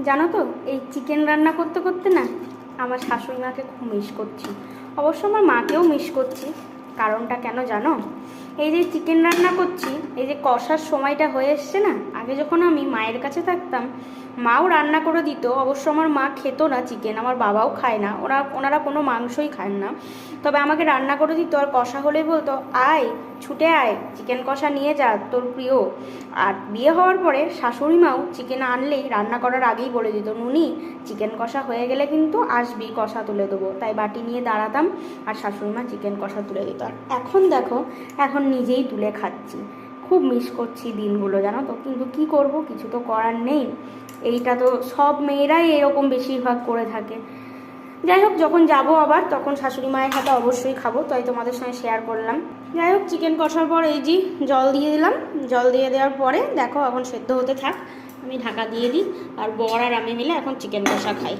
জানো তো, এই চিকেন রান্না করতে করতে না আমার শাশুড়ি মাকে খুব মিস করছি। অবশ্য আমার মাকেও মিস করছি। কারণটা কেন জানো? এই যে চিকেন রান্না করছি, এই যে কষার সময়টা হয়ে এসছে না, আগে যখন আমি মায়ের কাছে থাকতাম মাও রান্না করে দিত। অবশ্য আমার মা খেত না চিকেন, আমার বাবাও খায় না, ওনারা কোনো মাংসই খান না। তবে আমাকে রান্না করে দিত, আর কষা হলেই বলতো আয় ছুটে আয় চিকেন কষা নিয়ে যা তোর প্রিয়। আর বিয়ে হওয়ার পরে শাশুড়ি মাও চিকেন আনলেই রান্না করার আগেই বলে দিত, নুনি চিকেন কষা হয়ে গেলে কিন্তু আসবি, কষা তুলে দেবো। তাই বাটি নিয়ে দাঁড়াতাম আর শাশুড়ি মা চিকেন কষা তুলে দিত। আর এখন দেখো, এখন নিজেই তুলে খাচ্ছি। খুব মিস করছি দিনগুলো, জানো তো। কিন্তু কি করব, কিছু তো করার নেই। এইটা তো সব মেয়েরাই এরকম বেশিরভাগ করে থাকে। যাই হোক, যখন যাব আবার তখন শাশুড়ি মায়ের হাতে অবশ্যই খাবো, তাই তোমাদের সঙ্গে শেয়ার করলাম। যাই হোক, চিকেন কষার পর এই যে জল দিয়ে দিলাম। জল দিয়ে দেওয়ার পরে দেখো এখন সেদ্ধ হতে থাক, আমি ঢাকা দিয়ে দিই। আর বর আর আমি মিলে এখন চিকেন কষা খাই।